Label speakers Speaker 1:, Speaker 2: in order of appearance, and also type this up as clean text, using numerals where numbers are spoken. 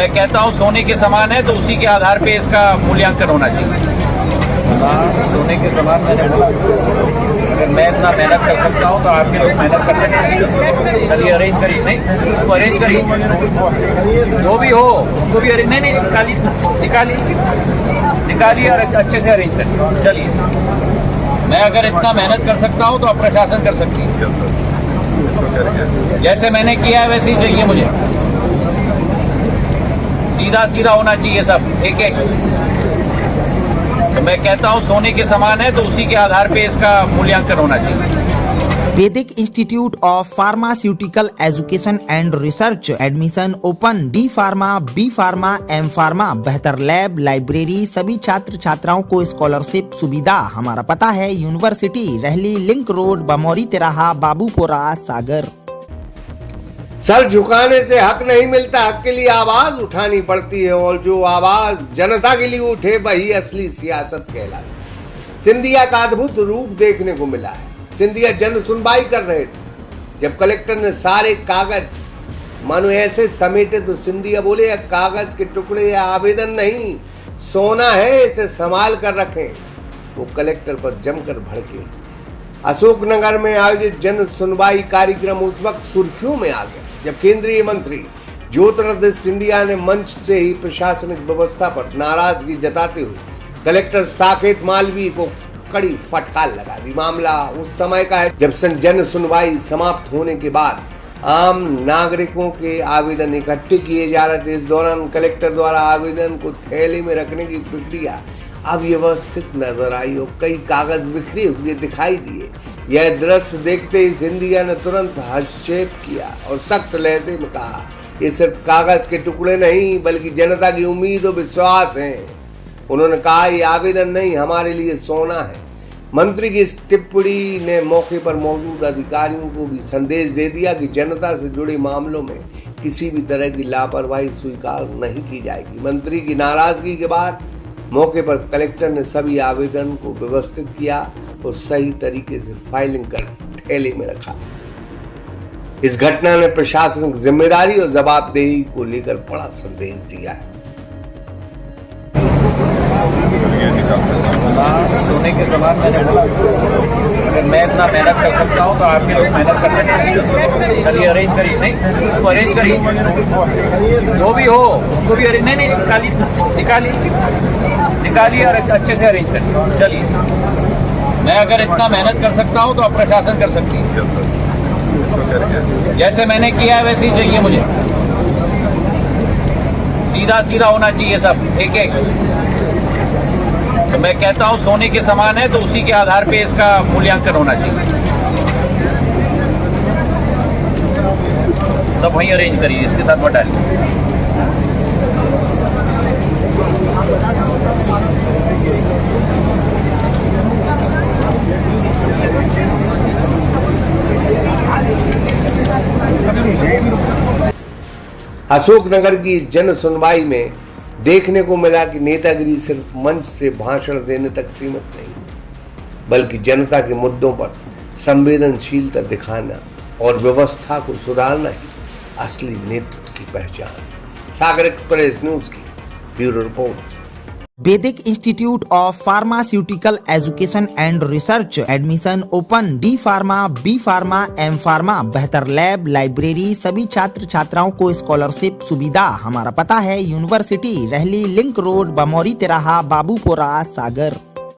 Speaker 1: मैं कहता हूँ सोने के समान है, तो उसी के आधार पे इसका मूल्यांकन होना चाहिए। सोने के समान मैंने बोला, अगर मैं इतना मेहनत कर सकता हूँ तो आप भी लोग मेहनत कर सकते। चलिए अरेंज करिए, नहीं उसको अरेंज करिए, जो भी हो उसको भी अरेंज, नहीं निकालिए और अच्छे से अरेंज करिए। चलिए, मैं अगर इतना मेहनत कर सकता हूँ तो आप प्रशासन कर सकती है। जैसे मैंने किया है वैसे ही चाहिए मुझे, सीधा सीधा होना चाहिए सब, एक एक। तो मैं कहता हूँ सोने के समान है, तो उसी के आधार पे इसका मूल्यांकन होना चाहिए।
Speaker 2: Vedic institute of pharmaceutical education and research admission open. D pharma, B pharma, M pharma, बेहतर लैब, लाइब्रेरी, सभी छात्र छात्राओं को स्कॉलरशिप सुविधा। हमारा पता है यूनिवर्सिटी, रहली लिंक रोड, बमौरी तिराहा, बाबूपुरा, सागर।
Speaker 3: सर झुकाने से हक नहीं मिलता, हक के लिए आवाज उठानी पड़ती है, और जो आवाज जनता के लिए उठे वही असली सियासत कहलाती। सिंधिया का अद्भुत रूप देखने को मिला है। सिंधिया जन सुनवाई कर रहे थे, जब कलेक्टर ने सारे कागज मानो ऐसे समेटे तो सिंधिया बोले कागज के टुकड़े या आवेदन नहीं, सोना है, इसे संभाल कर रखें। वो कलेक्टर पर जमकर भड़के। अशोकनगर में आयोजित जन सुनवाई कार्यक्रम उस वक्त सुर्खियों में आ गया जब केंद्रीय मंत्री ज्योतिरादित्य सिंधिया ने मंच से ही प्रशासनिक व्यवस्था पर नाराजगी जताते हुए कलेक्टर साकेत मालवीय को कड़ी फटकार लगा दी। मामला उस समय का है जब जन सुनवाई समाप्त होने के बाद आम नागरिकों के आवेदन इकट्ठे किए जा रहे थे। इस दौरान कलेक्टर द्वारा आवेदन को थैले में रखने की प्रक्रिया अव्यवस्थित नजर आई और कई कागज बिखरे हुए दिखाई दिए। यह दृश्य देखते ही सिंधिया ने तुरंत हस्तक्षेप किया और सख्त लहजे में कहा, ये सिर्फ कागज के टुकड़े नहीं बल्कि जनता की उम्मीद और विश्वास है। उन्होंने कहा, ये आवेदन नहीं, हमारे लिए सोना है। मंत्री की इस टिप्पणी ने मौके पर मौजूद अधिकारियों को भी संदेश दे दिया कि जनता से जुड़े मामलों में किसी भी तरह की लापरवाही स्वीकार नहीं की जाएगी। मंत्री की नाराजगी के बाद मौके पर कलेक्टर ने सभी आवेदन को व्यवस्थित किया और सही तरीके से फाइलिंग कर थैले में रखा। इस घटना ने प्रशासनिक जिम्मेदारी और जवाबदेही को लेकर बड़ा संदेश दिया है।
Speaker 1: सोने के समान मैंने बोला, अगर मैं इतना मेहनत कर सकता हूँ तो आप भी लोग मेहनत कर सकते। चलिए अरेंज करिए, नहीं उसको अरेंज करिए, जो भी हो उसको भी अरेंज, नहीं निकालिए और अच्छे से अरेंज करिए। चलिए, मैं अगर इतना मेहनत कर सकता हूँ तो आप प्रशासन कर सकती है। जैसे मैंने किया है वैसे ही चाहिए मुझे, सीधा सीधा होना चाहिए सब, एक एक। तो मैं कहता हूँ सोने के समान है, तो उसी के आधार पे इसका मूल्यांकन होना चाहिए। सब वहीं अरेंज करिए, इसके साथ मत डालिए।
Speaker 3: अशोकनगर की जन सुनवाई में देखने को मिला कि नेतागिरी सिर्फ मंच से भाषण देने तक सीमित नहीं बल्कि जनता के मुद्दों पर संवेदनशीलता दिखाना और व्यवस्था को सुधारना ही असली नेतृत्व की पहचान। सागर एक्सप्रेस न्यूज की bureau report.
Speaker 2: Vedic institute of pharmaceutical education and research admission open. D pharma, B pharma, M pharma, बेहतर लैब, लाइब्रेरी, सभी छात्र छात्राओं को स्कॉलरशिप सुविधा। हमारा पता है यूनिवर्सिटी, रहली लिंक रोड, बमौरी तिराहा, बाबूपुरा, सागर।